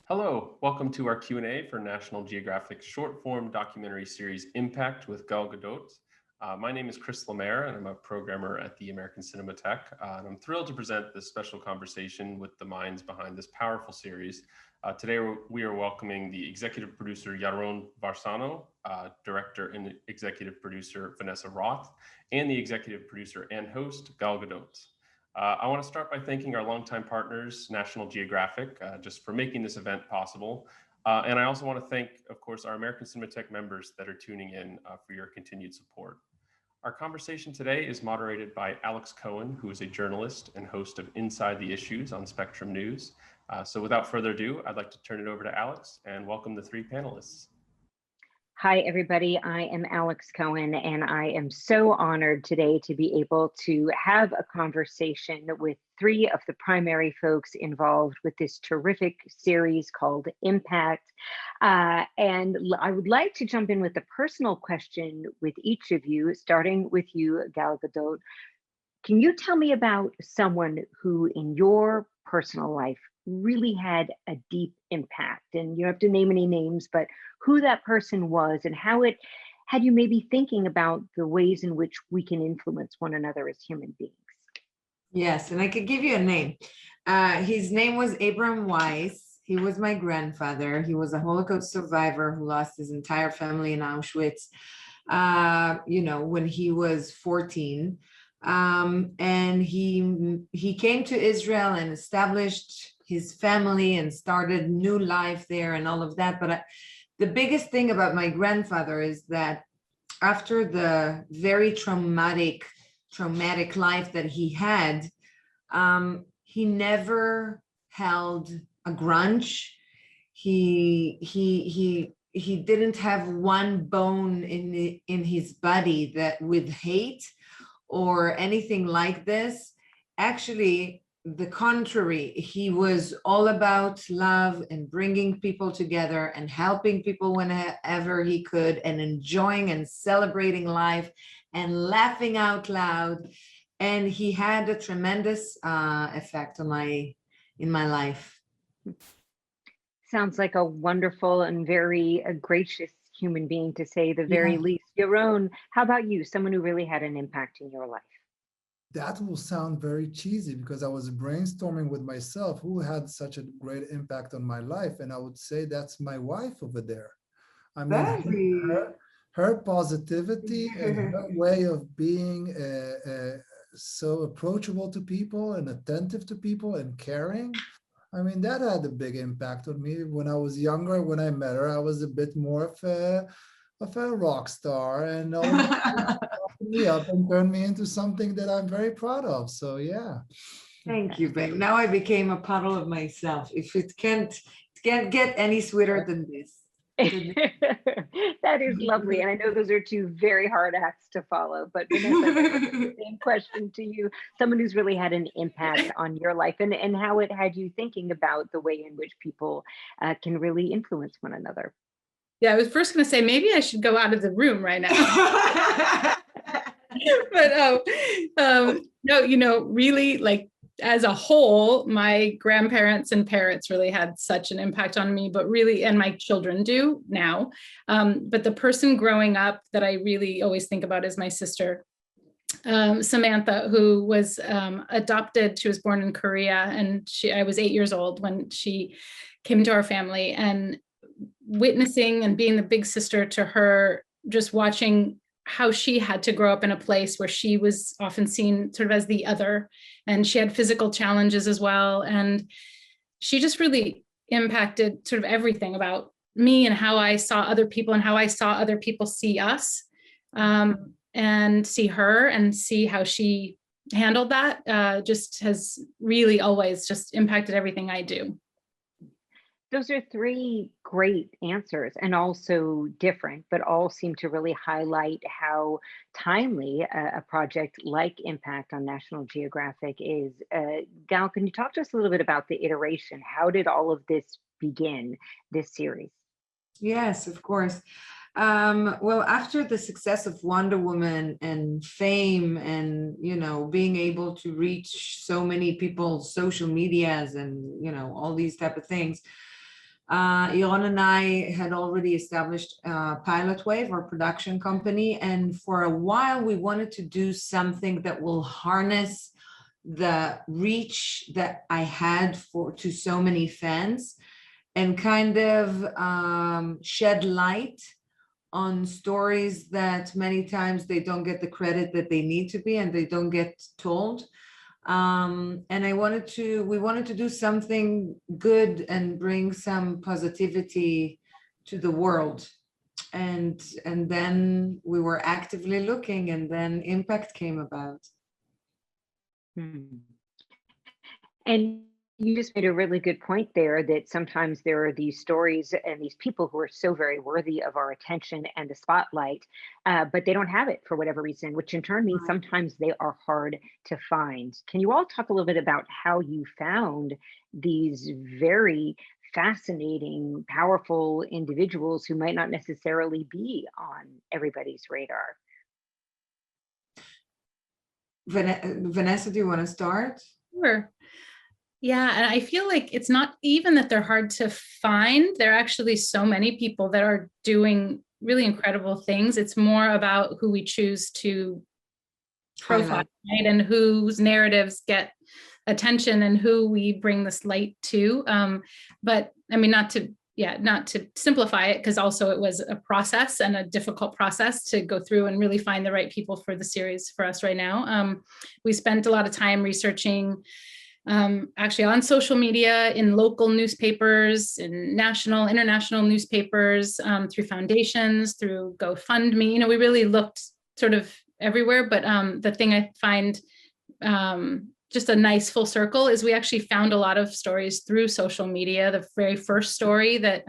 Hello, welcome to our Q&A for National Geographic short-form documentary series Impact with Gal Gadot. My name is Chris Lemaire, and I'm a programmer at the American Cinematheque. And I'm thrilled to present this special conversation with the minds behind this powerful series. Today, we are welcoming the executive producer Jaron Varsano, director and executive producer Vanessa Roth, and the executive producer and host Gal Gadot. I want to start by thanking our longtime partners, National Geographic, just for making this event possible. And I also want to thank, of course, our American Cinematheque members that are tuning in for your continued support. Our conversation today is moderated by Alex Cohen, who is a journalist and host of Inside the Issues on Spectrum News. So without further ado, I'd like to turn it over to Alex and welcome the three panelists. Hi, everybody. I am Alex Cohen, and I am so honored today to be able to have a conversation with three of the primary folks involved with this terrific series called Impact. And I would like to jump in with a personal question with each of you, starting with you, Gal Gadot. Can you tell me about someone who in your personal life really had a deep impact? And you don't have to name any names, but who that person was and how it had you maybe thinking about the ways in which we can influence one another as human beings. Yes, and I could give you a name. His name was Abram Weiss. He was my grandfather. He was a Holocaust survivor who lost his entire family in Auschwitz, when he was 14. And he came to Israel and established his family and started new life there and all of that. But the biggest thing about my grandfather is that after the very traumatic life that he had, he never held a grudge. He didn't have one bone in his body that with hate or anything like this. Actually, the contrary, he was all about love and bringing people together and helping people whenever he could and enjoying and celebrating life and laughing out loud. And he had a tremendous effect on in my life. Sounds like a wonderful and very gracious human being, to say the very least. Jaron, how about you? Someone who really had an impact in your life? That will sound very cheesy because I was brainstorming with myself who had such a great impact on my life. And I would say that's my wife over there. I mean, her positivity and her way of being so approachable to people and attentive to people and caring. I mean, that had a big impact on me. When I was younger, when I met her, I was a bit more of a rock star, and me up and turned me into something that I'm very proud of. So yeah. Thank you, babe. Now I became a puddle of myself. If it can't get any sweeter than this. That is lovely. And I know those are two very hard acts to follow, but Vanessa, same question to you, someone who's really had an impact on your life and how it had you thinking about the way in which people can really influence one another. Yeah, I was first going to say, maybe I should go out of the room right now. But no, really, like, as a whole, my grandparents and parents really had such an impact on me, but really, and my children do now. But the person growing up that I really always think about is my sister, Samantha, who was adopted. She was born in Korea, and I was 8 years old when she came to our family, and witnessing and being the big sister to her, just watching how she had to grow up in a place where she was often seen sort of as the other, and she had physical challenges as well. And she just really impacted sort of everything about me and how I saw other people and how I saw other people see us, and see her and see how she handled that. Just has really always just impacted everything I do. Those are three great answers, and also different, but all seem to really highlight how timely a project like Impact on National Geographic is. Gal, can you talk to us a little bit about the iteration? How did all of this begin, this series? Yes, of course. Well, after the success of Wonder Woman and fame and, being able to reach so many people's social medias and, all these type of things, Jaron and I had already established Pilot Wave, our production company, and for a while we wanted to do something that will harness the reach that I had to so many fans and kind of shed light on stories that many times they don't get the credit that they need to be and they don't get told. And we wanted to do something good and bring some positivity to the world. And then we were actively looking, and then Impact came about. And you just made a really good point there, that sometimes there are these stories and these people who are so very worthy of our attention and the spotlight, but they don't have it for whatever reason, which in turn means sometimes they are hard to find. Can you all talk a little bit about how you found these very fascinating, powerful individuals who might not necessarily be on everybody's radar? Vanessa, do you want to start? Sure. Yeah, and I feel like it's not even that they're hard to find. There are actually so many people that are doing really incredible things. It's more about who we choose to profile, right? And whose narratives get attention and who we bring this light to. But I mean, not to simplify it, because also it was a process and a difficult process to go through and really find the right people for the series for us right now. We spent a lot of time researching actually on social media, in local newspapers, in national, international newspapers, through foundations, through GoFundMe. You know, we really looked sort of everywhere. But the thing I find just a nice full circle is we actually found a lot of stories through social media. The very first story that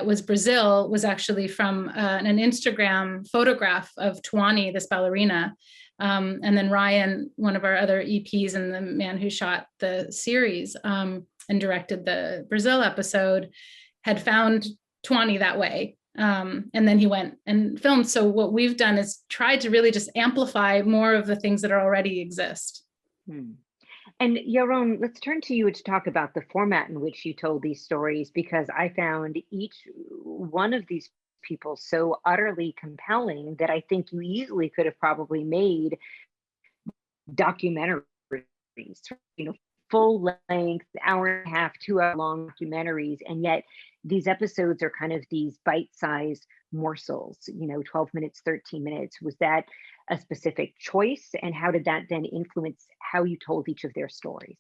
was Brazil was actually from an Instagram photograph of Tuani, this ballerina. And then Ryan, one of our other EPs and the man who shot the series and directed the Brazil episode, had found Tuani that way. And then he went and filmed. So what we've done is tried to really just amplify more of the things that already exist. And Jaron, let's turn to you to talk about the format in which you told these stories, because I found each one of these people so utterly compelling that I think you easily could have probably made documentaries, you know, full length, hour and a half, 2 hour long documentaries. And yet these episodes are kind of these bite-sized morsels, you know, 12 minutes, 13 minutes. Was that a specific choice? And how did that then influence how you told each of their stories?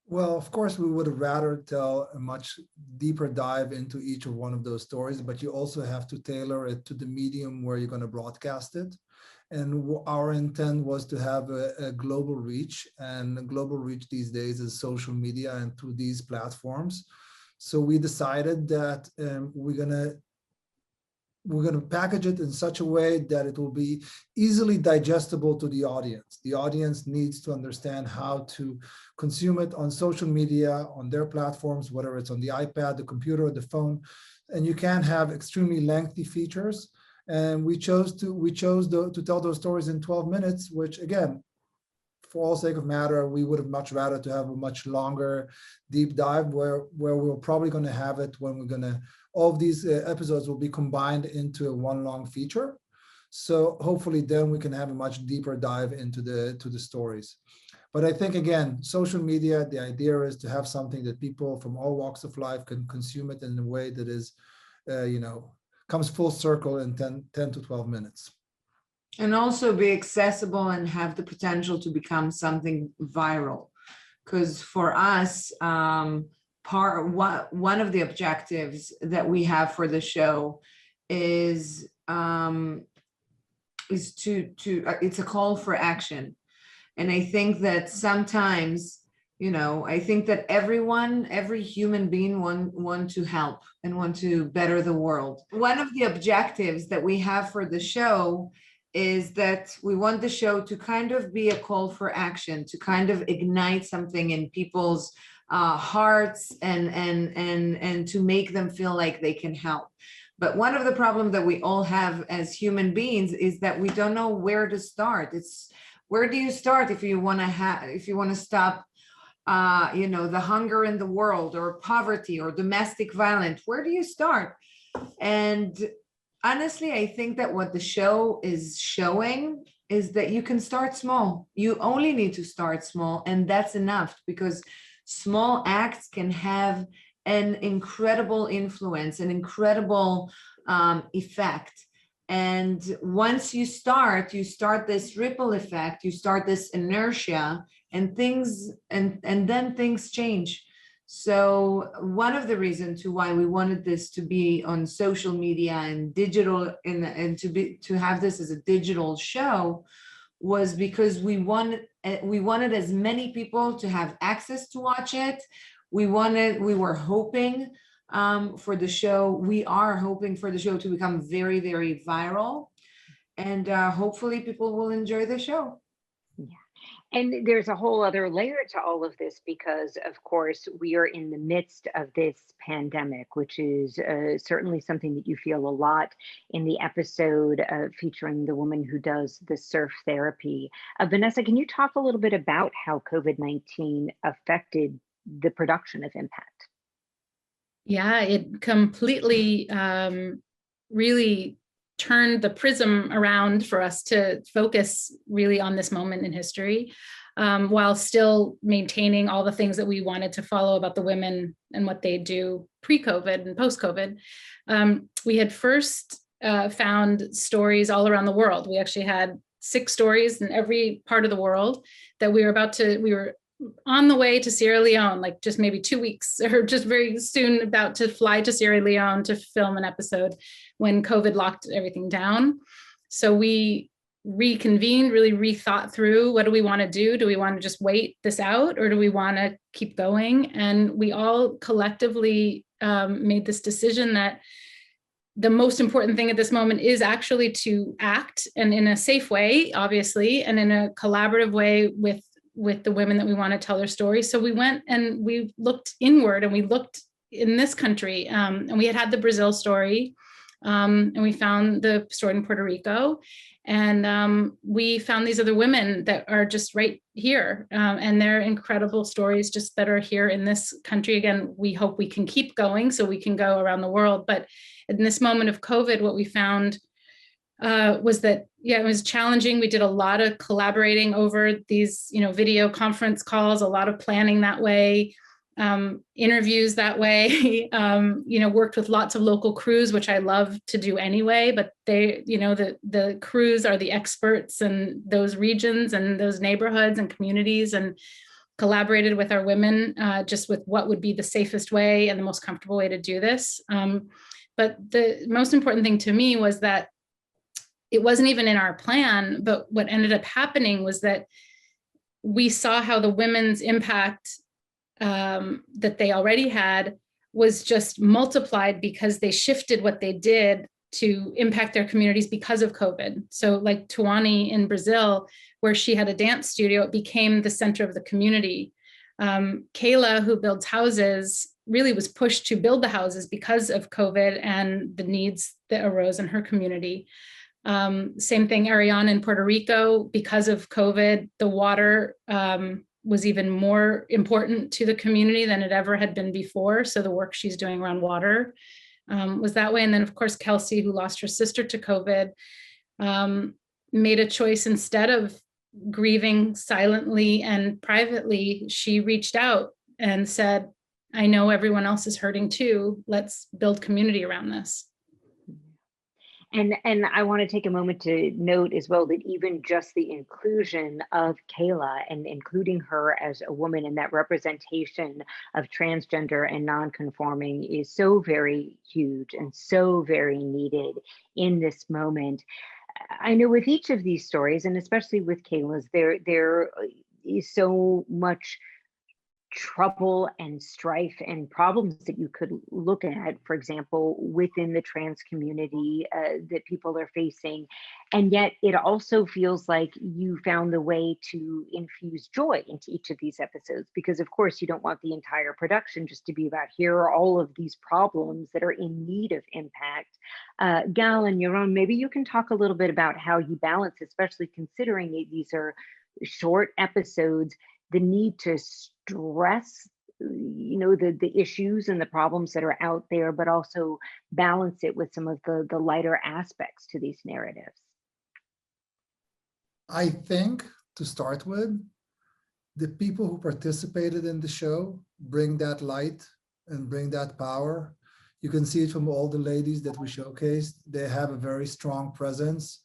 Well, of course, we would have rather tell a much deeper dive into each of one of those stories, but you also have to tailor it to the medium where you're going to broadcast it. And our intent was to have a global reach, and a global reach these days is social media and through these platforms. So we decided that we're going to package it in such a way that it will be easily digestible to the audience. The audience needs to understand how to consume it on social media, on their platforms, whether it's on the iPad, the computer, or the phone. And you can have extremely lengthy features. And we chose to tell those stories in 12 minutes, which again, for all sake of matter, we would have much rather to have a much longer deep dive where we're probably going to have it when we're going to, all of these episodes will be combined into one long feature. So hopefully then we can have a much deeper dive into the stories. But I think, again, social media, the idea is to have something that people from all walks of life can consume it in a way that is, comes full circle in 10 to 12 minutes. And also be accessible and have the potential to become something viral. Because for us, one of the objectives that we have for the show is it's a call for action. And I think that sometimes, I think that every human being want to help and want to better the world. One of the objectives that we have for the show is that we want the show to kind of be a call for action, to kind of ignite something in people's hearts and to make them feel like they can help. But one of the problems that we all have as human beings is that we don't know where to start. It's where do you start if you want to stop the hunger in the world, or poverty, or domestic violence, where do you start? And honestly, I think that what the show is showing is that you can start small. You only need to start small, and that's enough, because small acts can have an incredible influence, an incredible effect. And once you start this ripple effect, you start this inertia, and then things change. So one of the reasons to why we wanted this to be on social media and digital, and to have this as a digital show, was because we wanted as many people to have access to watch it. We were hoping for the show. We are hoping for the show to become very, very viral, and hopefully people will enjoy the show. And there's a whole other layer to all of this, because, of course, we are in the midst of this pandemic, which is certainly something that you feel a lot in the episode featuring the woman who does the surf therapy. Vanessa, can you talk a little bit about how COVID-19 affected the production of Impact? Yeah, it completely really turned the prism around for us to focus really on this moment in history, while still maintaining all the things that we wanted to follow about the women and what they do pre-COVID and post-COVID. We had first found stories all around the world. We actually had 6 stories in every part of the world that we were on the way to Sierra Leone, like just maybe 2 weeks, or just very soon about to fly to Sierra Leone to film an episode when COVID locked everything down. So we reconvened, really rethought through, what do we want to do? Do we want to just wait this out, or do we want to keep going? And we all collectively made this decision that the most important thing at this moment is actually to act, and in a safe way, obviously, and in a collaborative way with the women that we want to tell their story. So we went and we looked inward, and we looked in this country, and we had the Brazil story, and we found the story in Puerto Rico, and we found these other women that are just right here, and they're incredible stories just that are here in this country. Again, we hope we can keep going so we can go around the world. But in this moment of COVID, what we found was that, yeah, it was challenging. We did a lot of collaborating over these, video conference calls, a lot of planning that way, interviews that way, worked with lots of local crews, which I love to do anyway, but they, the crews are the experts in those regions and those neighborhoods and communities, and collaborated with our women just with what would be the safest way and the most comfortable way to do this. But the most important thing to me was that it wasn't even in our plan, but what ended up happening was that we saw how the women's impact that they already had was just multiplied because they shifted what they did to impact their communities because of COVID. So like Tuani in Brazil, where she had a dance studio, it became the center of the community. Kayla, who builds houses, really was pushed to build the houses because of COVID and the needs that arose in her community. Same thing, Ariana in Puerto Rico, because of COVID, the water was even more important to the community than it ever had been before. So the work she's doing around water was that way. And then of course, Kelsey, who lost her sister to COVID, made a choice. Instead of grieving silently and privately, she reached out and said, I know everyone else is hurting too. Let's build community around this. And I want to take a moment to note as well that even just the inclusion of Kayla and including her as a woman and that representation of transgender and non-conforming is so very huge and so very needed in this moment. I know with each of these stories, and especially with Kayla's, there is so much trouble and strife and problems that you could look at, for example, within the trans community that people are facing. And yet it also feels like you found the way to infuse joy into each of these episodes, because of course you don't want the entire production just to be about here are all of these problems that are in need of impact. Gal and Jaron, maybe you can talk a little bit about how you balance, especially considering these are short episodes, the need to address the issues and the problems that are out there, but also balance it with some of the lighter aspects to these narratives? I think, to start with, the people who participated in the show bring that light and bring that power. You can see it from all the ladies that we showcased. They have a very strong presence,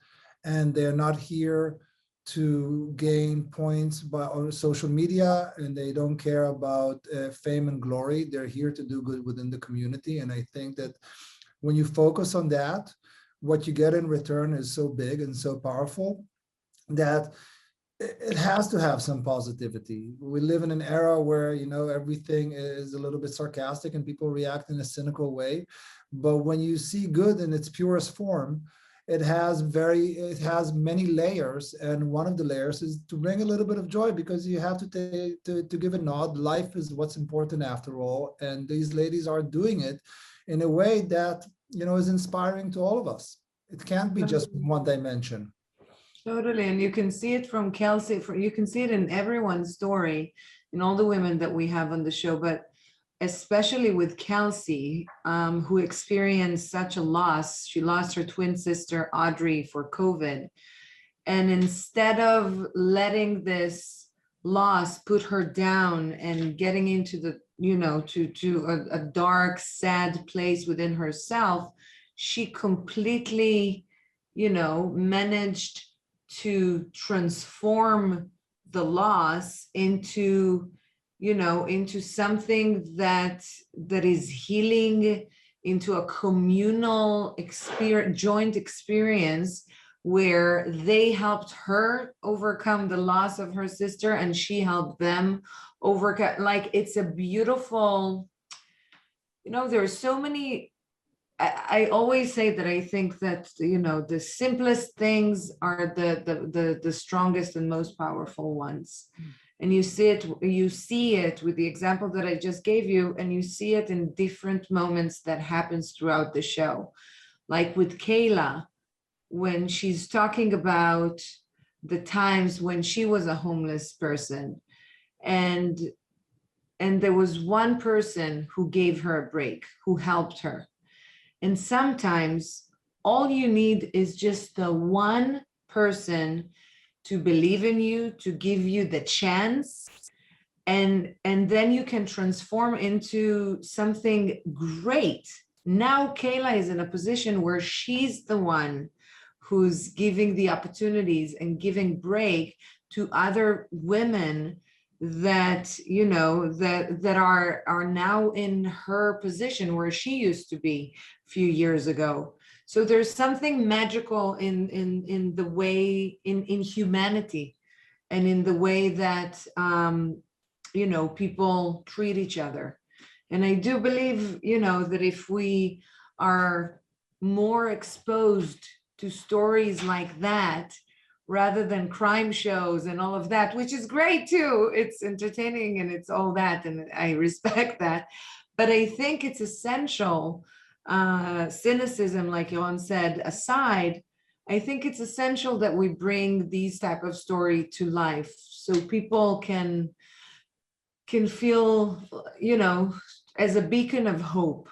and they're not here to gain points on social media, and they don't care about fame and glory. They're here to do good within the community. And I think that when you focus on that, what you get in return is so big and so powerful that it has to have some positivity. We live in an era where, everything is a little bit sarcastic and people react in a cynical way. But when you see good in its purest form, it has many layers. And one of the layers is to bring a little bit of joy, because you have to give a nod. Life is what's important after all. And these ladies are doing it in a way that, is inspiring to all of us. It can't be just one dimension. Totally. And you can see it from Kelsey, you can see it in everyone's story, in all the women that we have on the show, but especially with Kelsey, who experienced such a loss. She lost her twin sister, Audrey, for COVID. And instead of letting this loss put her down and getting into to a dark, sad place within herself, she completely, managed to transform the loss into something that is healing, into a communal joint experience where they helped her overcome the loss of her sister and she helped them overcome. Like, it's a beautiful, there are so many. I always say that I think that, the simplest things are the strongest and most powerful ones. And you see it with the example that I just gave you, and you see it in different moments that happens throughout the show. Like with Kayla, when she's talking about the times when she was a homeless person, and there was one person who gave her a break, who helped her. And sometimes all you need is just the one person to believe in you, to give you the chance. And then you can transform into something great. Now Kayla is in a position where she's the one who's giving the opportunities and giving break to other women that, that are now in her position where she used to be a few years ago. So there's something magical in the way, in humanity, and in the way that, people treat each other. And I do believe, that if we are more exposed to stories like that, rather than crime shows and all of that, which is great too. It's entertaining and it's all that, and I respect that. But I think it's essential, cynicism, like Jaron said, aside, I think it's essential that we bring these type of story to life so people can feel, as a beacon of hope.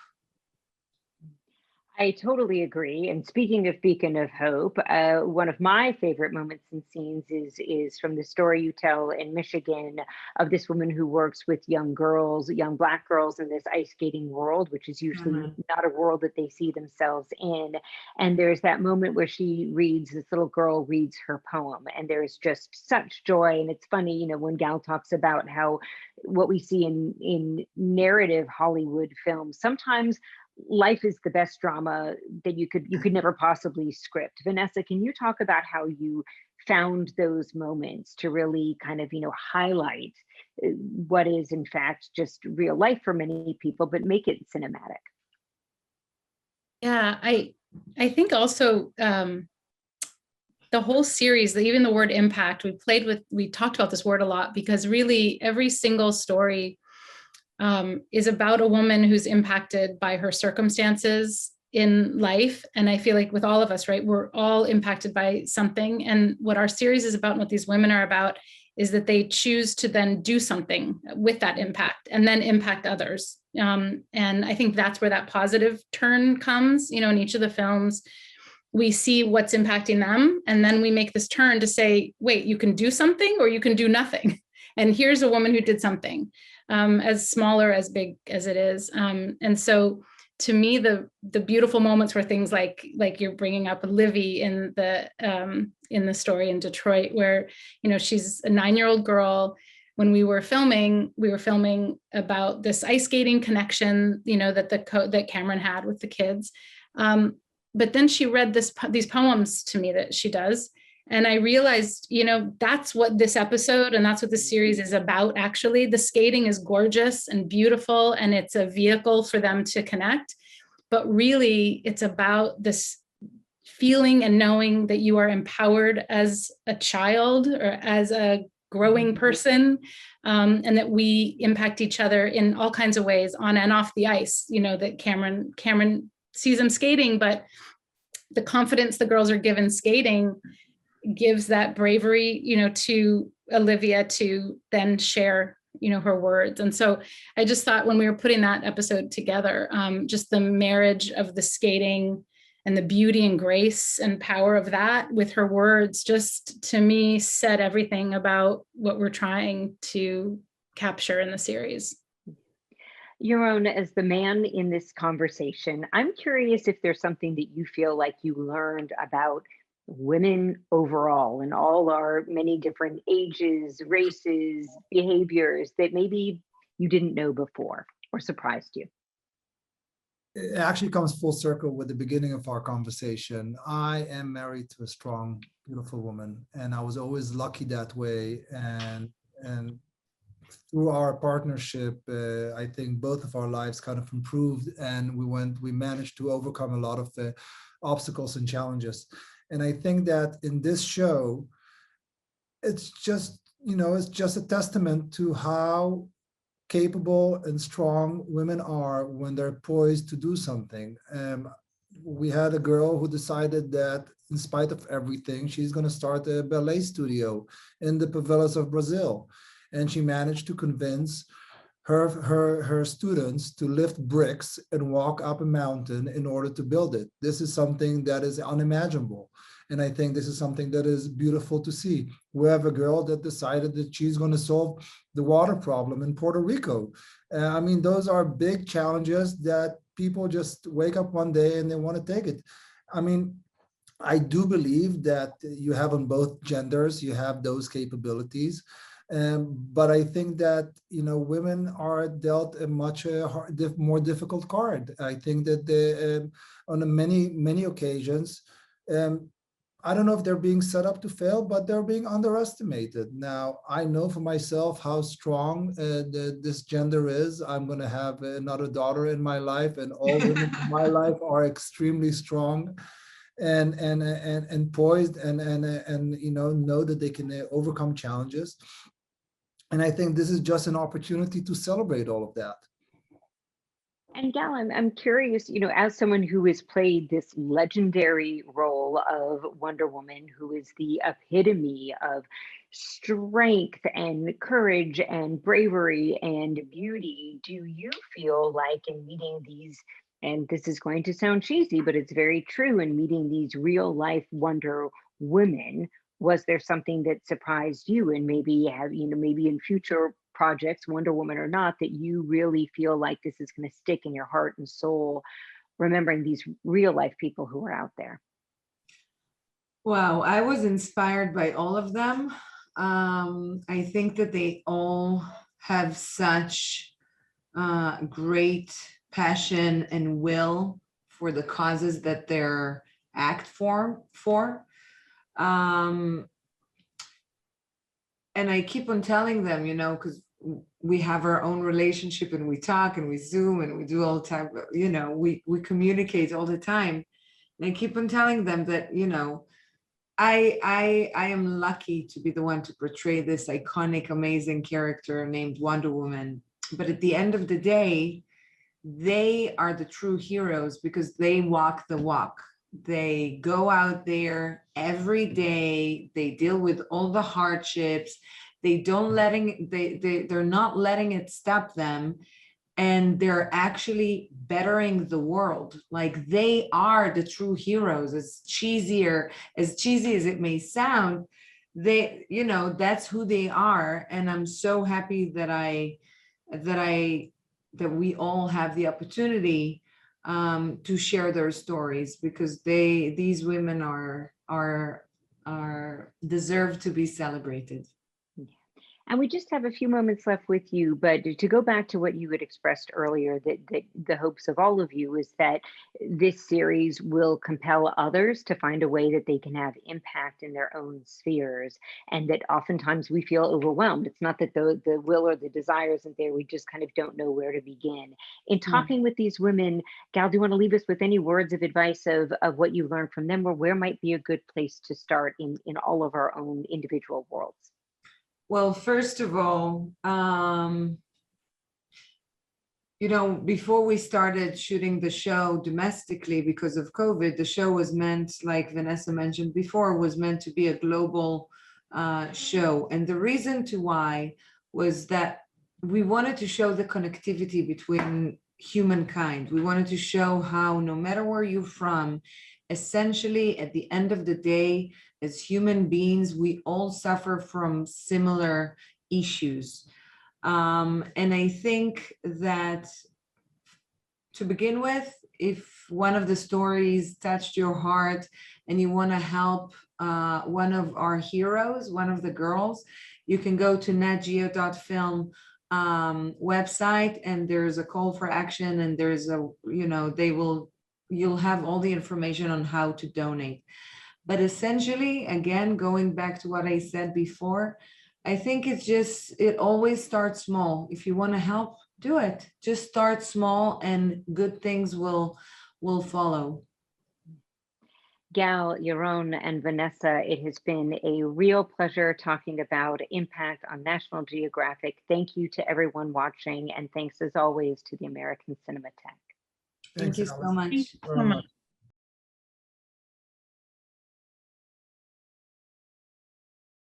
I totally agree. And speaking of beacon of hope, one of my favorite moments and scenes is from the story you tell in Michigan of this woman who works with young girls, young Black girls in this ice skating world, which is usually not a world that they see themselves in. And there's that moment where this little girl reads her poem, and there's just such joy. And it's funny, when Gal talks about how what we see in narrative Hollywood films, sometimes life is the best drama that you could never possibly script. Vanessa, can you talk about how you found those moments to really kind of, highlight what is in fact just real life for many people, but make it cinematic? Yeah, I think also the whole series, even the word impact, we talked about this word a lot, because really every single story is about a woman who's impacted by her circumstances in life. And I feel like with all of us, right, we're all impacted by something. And what our series is about, and what these women are about, is that they choose to then do something with that impact and then impact others. And I think that's where that positive turn comes. You know, in each of the films, we see what's impacting them, and then we make this turn to say, wait, you can do something or you can do nothing. And here's a woman who did something, as small or as big as it is. And so to me, the beautiful moments were things like you're bringing up Livy in the story in Detroit, where, you know, she's a 9-year-old girl. When we were filming about this ice skating connection, you know, that Cameron had with the kids. But then she read these poems to me that she does. And I realized, you know, that's what this episode and that's what this series is about. Actually, the skating is gorgeous and beautiful, and it's a vehicle for them to connect. But really, it's about this feeling and knowing that you are empowered as a child or as a growing person, and that we impact each other in all kinds of ways on and off the ice. You know, that Cameron sees them skating, but the confidence the girls are given skating gives that bravery, you know, to Olivia to then share, you know, her words. And so I just thought when we were putting that episode together, just the marriage of the skating and the beauty and grace and power of that with her words, just to me said everything about what we're trying to capture in the series. Jaron, as the man in this conversation, I'm curious if there's something that you feel like you learned about women overall in all our many different ages, races, behaviors that maybe you didn't know before or surprised you. It actually comes full circle with the beginning of our conversation. I am married to a strong, beautiful woman, and I was always lucky that way. And through our partnership, I think both of our lives kind of improved, and we managed to overcome a lot of obstacles and challenges. And I think that in this show, it's just, you know, it's just a testament to how capable and strong women are when they're poised to do something. We had a girl who decided that in spite of everything, she's going to start a ballet studio in the favelas of Brazil. And she managed to convince her students to lift bricks and walk up a mountain in order to build it. This is something that is unimaginable. And I think this is something that is beautiful to see. We have a girl that decided that she's going to solve the water problem in Puerto Rico. I mean, those are big challenges that people just wake up one day and they want to take it. I mean, I do believe that you have on both genders, you have those capabilities. But I think that, you know, women are dealt a much more difficult card. I think that on many occasions, I don't know if they're being set up to fail, but they're being underestimated. Now, I know for myself how strong this gender is. I'm going to have another daughter in my life, and all women in my life are extremely strong and poised and you know that they can overcome challenges. And I think this is just an opportunity to celebrate all of that. And Gal, I'm curious, you know, as someone who has played this legendary role of Wonder Woman, who is the epitome of strength and courage and bravery and beauty, do you feel like in meeting these, and this is going to sound cheesy, but it's very true, in meeting these real life Wonder Women, was there something that surprised you, and maybe maybe in future projects, Wonder Woman or not, that you really feel like this is going to stick in your heart and soul, remembering these real life people who are out there? Wow, I was inspired by all of them. I think that they all have such great passion and will for the causes that they're act for. And I keep on telling them, you know, because we have our own relationship and we talk and we Zoom and we do all the time, you know, we communicate all the time. And I keep on telling them that, you know, I am lucky to be the one to portray this iconic, amazing character named Wonder Woman. But at the end of the day, they are the true heroes because they walk the walk. They go out there every day, they deal with all the hardships, they're not letting it stop them, and they're actually bettering the world. Like, they are the true heroes. As cheesy as it may sound, they, you know, that's who they are. And I'm so happy that we all have the opportunity to share their stories, because these women are deserve to be celebrated. And we just have a few moments left with you, but to go back to what you had expressed earlier, that the hopes of all of you is that this series will compel others to find a way that they can have impact in their own spheres, and that oftentimes we feel overwhelmed. It's not that the will or the desire isn't there, we just kind of don't know where to begin. In talking with these women, Gal, do you want to leave us with any words of advice of what you learned from them, or where might be a good place to start in all of our own individual worlds? Well, first of all, you know, before we started shooting the show domestically because of COVID, the show was meant, like Vanessa mentioned before, was meant to be a global show. And the reason to why was that we wanted to show the connectivity between humankind. We wanted to show how, no matter where you're from, essentially at the end of the day, as human beings, we all suffer from similar issues. And I think that, to begin with, if one of the stories touched your heart and you want to help one of our heroes, one of the girls, you can go to natgeo.film website, and there's a call for action, and there's a, you know, you'll have all the information on how to donate. But essentially, again, going back to what I said before, I think it always starts small. If you want to help, do it. Just start small, and good things will follow. Gal, Jaron, and Vanessa, it has been a real pleasure talking about impact on National Geographic. Thank you to everyone watching, and thanks as always to the American Cinematheque. Thank you so much. Thank you so much.